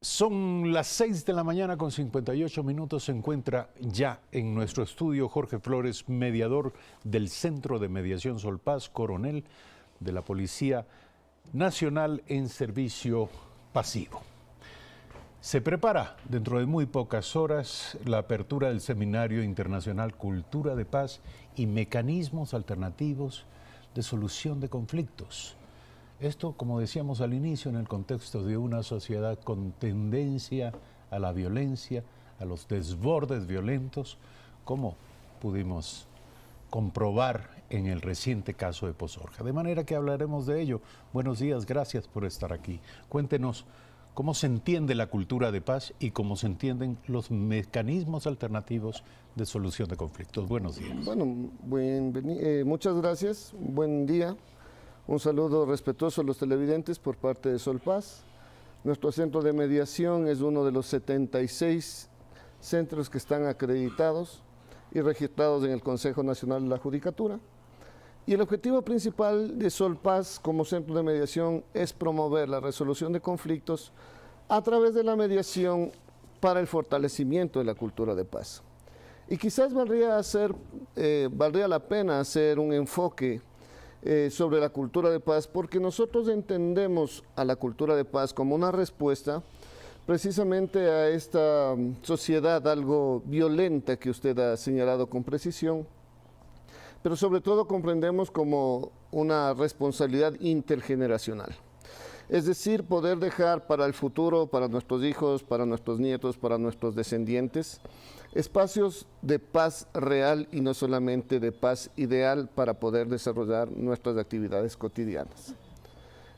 Son las 6 de la mañana con 58 minutos. Se encuentra ya en nuestro estudio Jorge Flores, mediador del Centro de Mediación Solpaz, coronel de la Policía Nacional en servicio pasivo. Se prepara dentro de muy pocas horas la apertura del Seminario Internacional Cultura de Paz y Mecanismos Alternativos de Solución de Conflictos. Esto, como decíamos al inicio, en el contexto de una sociedad con tendencia a la violencia, a los desbordes violentos, como pudimos comprobar en el reciente caso de Pozorja. De manera que hablaremos de ello. Buenos días, gracias por estar aquí. Cuéntenos cómo se entiende la cultura de paz y cómo se entienden los mecanismos alternativos de solución de conflictos. Buenos días. Bueno, muchas gracias. Buen día. Un saludo respetuoso a los televidentes por parte de Solpaz. Nuestro centro de mediación es uno de los 76 centros que están acreditados y registrados en el Consejo Nacional de la Judicatura. Y el objetivo principal de Solpaz como centro de mediación es promover la resolución de conflictos a través de la mediación para el fortalecimiento de la cultura de paz. Y quizás valdría la pena hacer un enfoque sobre la cultura de paz, porque nosotros entendemos a la cultura de paz como una respuesta precisamente a esta sociedad algo violenta que usted ha señalado con precisión, pero sobre todo comprendemos como una responsabilidad intergeneracional. Es decir, poder dejar para el futuro, para nuestros hijos, para nuestros nietos, para nuestros descendientes, espacios de paz real y no solamente de paz ideal para poder desarrollar nuestras actividades cotidianas.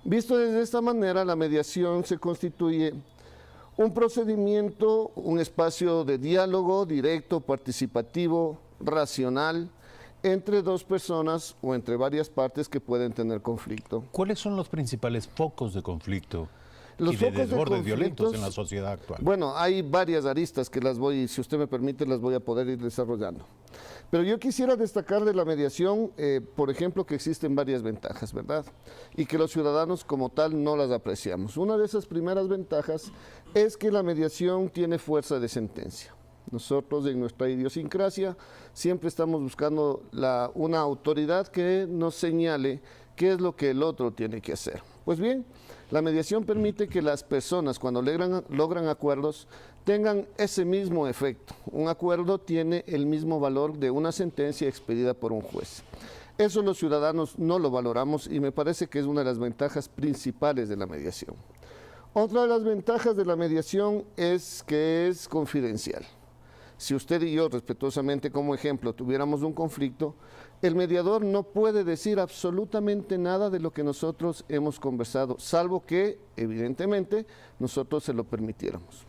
Visto desde esta manera, la mediación se constituye un procedimiento, un espacio de diálogo directo, participativo, racional, entre dos personas o entre varias partes que pueden tener conflicto. ¿Cuáles son los principales focos de conflicto y de desbordes violentos en la sociedad actual? Bueno, hay varias aristas que si usted me permite, las voy a poder ir desarrollando. Pero yo quisiera destacar de la mediación, por ejemplo, que existen varias ventajas, ¿verdad? Y que los ciudadanos como tal no las apreciamos. Una de esas primeras ventajas es que la mediación tiene fuerza de sentencia. Nosotros en nuestra idiosincrasia siempre estamos buscando una autoridad que nos señale qué es lo que el otro tiene que hacer. Pues bien, la mediación permite que las personas cuando logran acuerdos tengan ese mismo efecto. Un acuerdo tiene el mismo valor de una sentencia expedida por un juez. Eso los ciudadanos no lo valoramos y me parece que es una de las ventajas principales de la mediación. Otra de las ventajas de la mediación es que es confidencial. Si usted y yo, respetuosamente como ejemplo, tuviéramos un conflicto, el mediador no puede decir absolutamente nada de lo que nosotros hemos conversado, salvo que, evidentemente, nosotros se lo permitiéramos.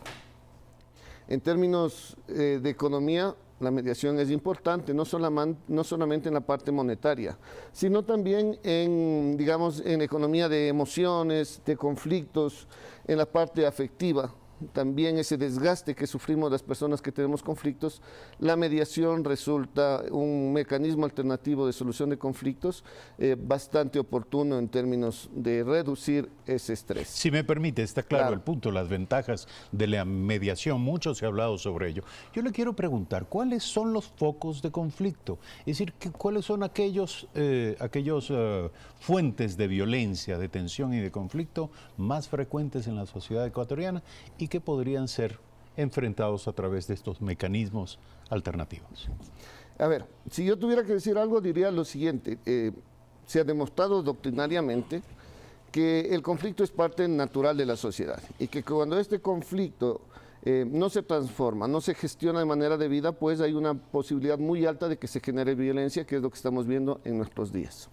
En términos de economía, la mediación es importante, no solamente en la parte monetaria, sino también en economía de emociones, de conflictos, en la parte afectiva. También ese desgaste que sufrimos las personas que tenemos conflictos, la mediación resulta un mecanismo alternativo de solución de conflictos bastante oportuno en términos de reducir ese estrés. Si me permite, está claro el punto, las ventajas de la mediación, mucho se ha hablado sobre ello. Yo le quiero preguntar, ¿cuáles son los focos de conflicto? Es decir, ¿cuáles son aquellos fuentes de violencia, de tensión y de conflicto más frecuentes en la sociedad ecuatoriana y que podrían ser enfrentados a través de estos mecanismos alternativos? A ver, si yo tuviera que decir algo, diría lo siguiente. Se ha demostrado doctrinariamente que el conflicto es parte natural de la sociedad y que cuando este conflicto no se transforma, no se gestiona de manera debida, pues hay una posibilidad muy alta de que se genere violencia, que es lo que estamos viendo en nuestros días.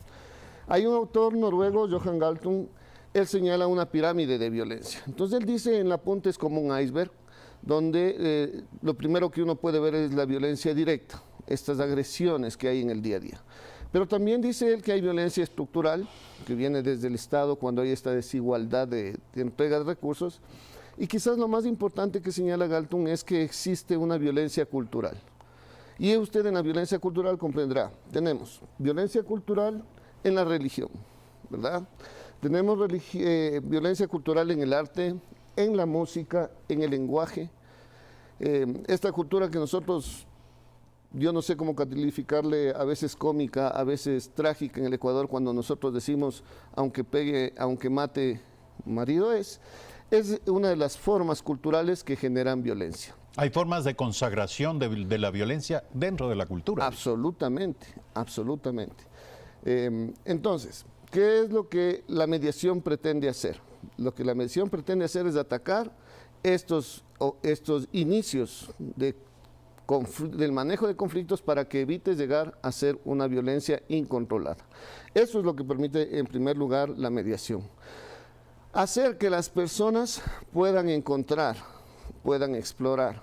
Hay un autor noruego, Johan Galtung. Él señala una pirámide de violencia. Entonces él dice en la punta es como un iceberg, donde lo primero que uno puede ver es la violencia directa, estas agresiones que hay en el día a día. Pero también dice él que hay violencia estructural, que viene desde el Estado cuando hay esta desigualdad de entrega de recursos. Y quizás lo más importante que señala Galtung es que existe una violencia cultural. Y usted en la violencia cultural comprenderá, tenemos violencia cultural en la religión, ¿verdad? Tenemos violencia cultural en el arte, en la música, en el lenguaje. Esta cultura que nosotros, yo no sé cómo calificarle, a veces cómica, a veces trágica en el Ecuador, cuando nosotros decimos, aunque pegue, aunque mate, marido es una de las formas culturales que generan violencia. Hay formas de consagración de la violencia dentro de la cultura. Absolutamente, absolutamente. Entonces, ¿qué es lo que la mediación pretende hacer? Lo que la mediación pretende hacer es atacar estos inicios del manejo de conflictos para que evite llegar a ser una violencia incontrolada. Eso es lo que permite, en primer lugar, la mediación. Hacer que las personas puedan encontrar, puedan explorar,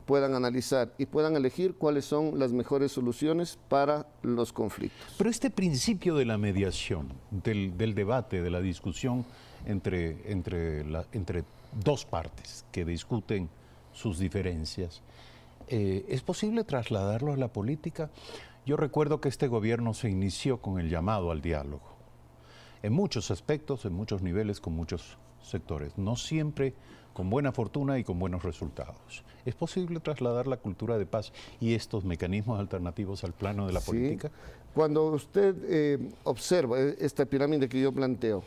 puedan analizar y puedan elegir cuáles son las mejores soluciones para los conflictos. Pero este principio de la mediación, del debate, de la discusión entre dos partes que discuten sus diferencias, ¿es posible trasladarlo a la política? Yo recuerdo que este gobierno se inició con el llamado al diálogo, en muchos aspectos, en muchos niveles, con muchos sectores, no siempre con buena fortuna y con buenos resultados. ¿Es posible trasladar la cultura de paz y estos mecanismos alternativos al plano de la política? Cuando usted observa esta pirámide que yo planteo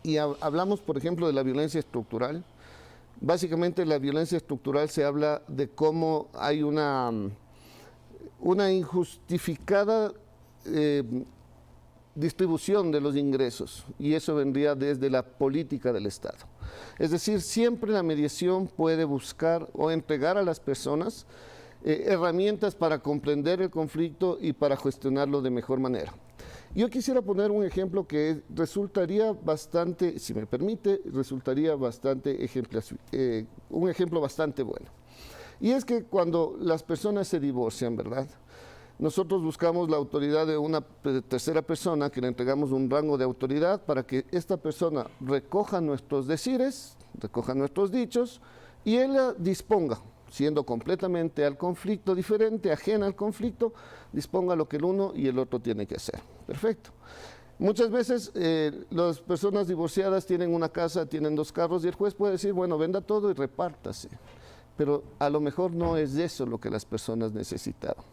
y hablamos, por ejemplo, de la violencia estructural, básicamente la violencia estructural se habla de cómo hay una injustificada distribución de los ingresos, y eso vendría desde la política del Estado. Es decir, siempre la mediación puede buscar o entregar a las personas herramientas para comprender el conflicto y para gestionarlo de mejor manera. Yo quisiera poner un ejemplo que resultaría bastante, si me permite, resultaría bastante un ejemplo bastante bueno. Y es que cuando las personas se divorcian, ¿verdad?, nosotros buscamos la autoridad de una tercera persona, que le entregamos un rango de autoridad para que esta persona recoja nuestros decires, recoja nuestros dichos y ella disponga, siendo completamente al conflicto diferente, ajena al conflicto, disponga lo que el uno y el otro tienen que hacer. Perfecto. Muchas veces las personas divorciadas tienen una casa, tienen 2 carros y el juez puede decir, bueno, venda todo y repártase. Pero a lo mejor no es eso lo que las personas necesitaban.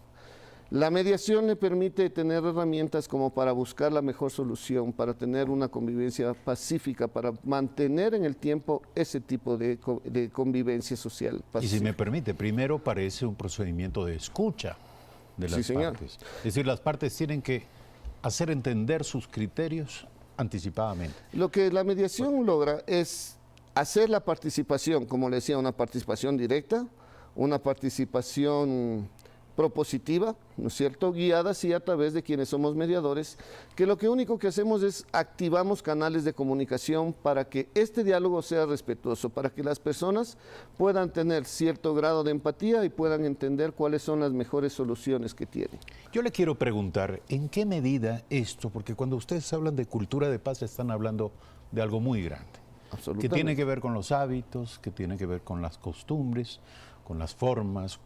La mediación le permite tener herramientas como para buscar la mejor solución, para tener una convivencia pacífica, para mantener en el tiempo ese tipo de convivencia social pacífica. Y si me permite, primero parece un procedimiento de escucha de las partes. Es decir, las partes tienen que hacer entender sus criterios anticipadamente. Lo que la mediación logra es hacer la participación, como le decía, una participación directa, una participación propositiva, ¿no es cierto?, guiada sí a través de quienes somos mediadores, que lo que único que hacemos es activamos canales de comunicación para que este diálogo sea respetuoso, para que las personas puedan tener cierto grado de empatía y puedan entender cuáles son las mejores soluciones que tienen. Yo le quiero preguntar, ¿en qué medida esto? Porque cuando ustedes hablan de cultura de paz están hablando de algo muy grande, que tiene que ver con los hábitos, que tiene que ver con las costumbres, con las formas,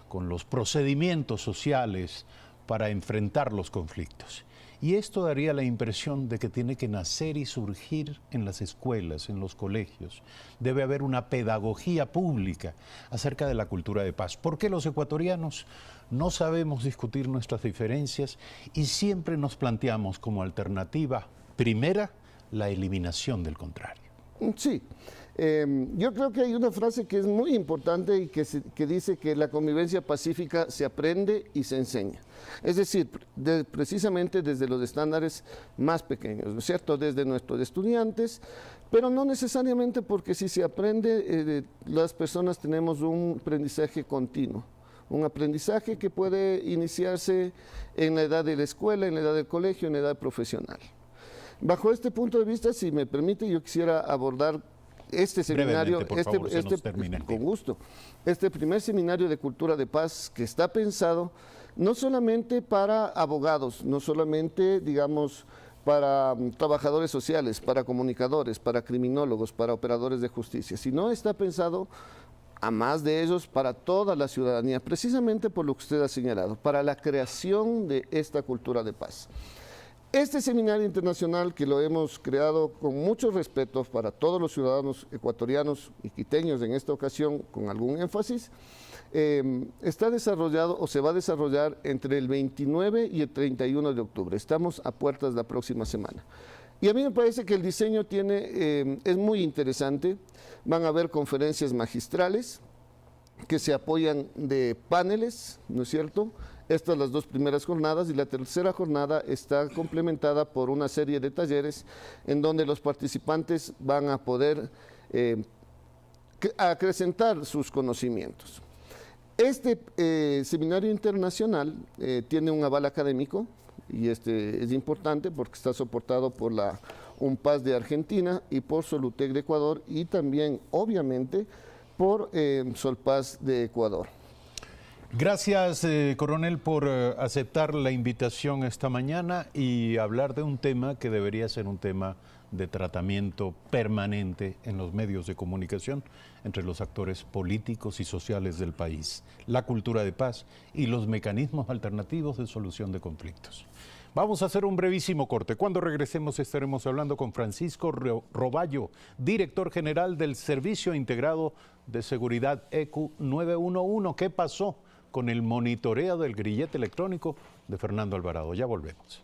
con los procedimientos sociales para enfrentar los conflictos. Y esto daría la impresión de que tiene que nacer y surgir en las escuelas, en los colegios. Debe haber una pedagogía pública acerca de la cultura de paz. ¿Por qué los ecuatorianos no sabemos discutir nuestras diferencias y siempre nos planteamos como alternativa primera la eliminación del contrario? Sí. Yo creo que hay una frase que es muy importante y que dice que la convivencia pacífica se aprende y se enseña. Es decir, precisamente desde los estándares más pequeños, ¿no es cierto?, desde nuestros estudiantes, pero no necesariamente, porque si se aprende, las personas tenemos un aprendizaje continuo. Un aprendizaje que puede iniciarse en la edad de la escuela, en la edad del colegio, en la edad profesional. Bajo este punto de vista, si me permite, yo quisiera abordar este seminario, con gusto, este primer seminario de cultura de paz que está pensado no solamente para abogados, no solamente, digamos, para trabajadores sociales, para comunicadores, para criminólogos, para operadores de justicia, sino está pensado, a más de ellos, para toda la ciudadanía, precisamente por lo que usted ha señalado, para la creación de esta cultura de paz. Este seminario internacional, que lo hemos creado con mucho respeto para todos los ciudadanos ecuatorianos y quiteños en esta ocasión, con algún énfasis, está desarrollado o se va a desarrollar entre el 29 y el 31 de octubre. Estamos a puertas la próxima semana. Y a mí me parece que el diseño es muy interesante. Van a haber conferencias magistrales que se apoyan de paneles, ¿no es cierto? Estas las dos primeras jornadas, y la tercera jornada está complementada por una serie de talleres en donde los participantes van a poder acrecentar sus conocimientos. Este seminario internacional tiene un aval académico, y este es importante porque está soportado por la UNPAS de Argentina y por Solutec de Ecuador, y también, obviamente, por Solpaz de Ecuador. Gracias, coronel, por aceptar la invitación esta mañana y hablar de un tema que debería ser un tema de tratamiento permanente en los medios de comunicación entre los actores políticos y sociales del país, la cultura de paz y los mecanismos alternativos de solución de conflictos. Vamos a hacer un brevísimo corte. Cuando regresemos estaremos hablando con Francisco Roballo, director general del Servicio Integrado de Seguridad ECU 911. ¿Qué pasó con el monitoreo del grillete electrónico de Fernando Alvarado? Ya volvemos.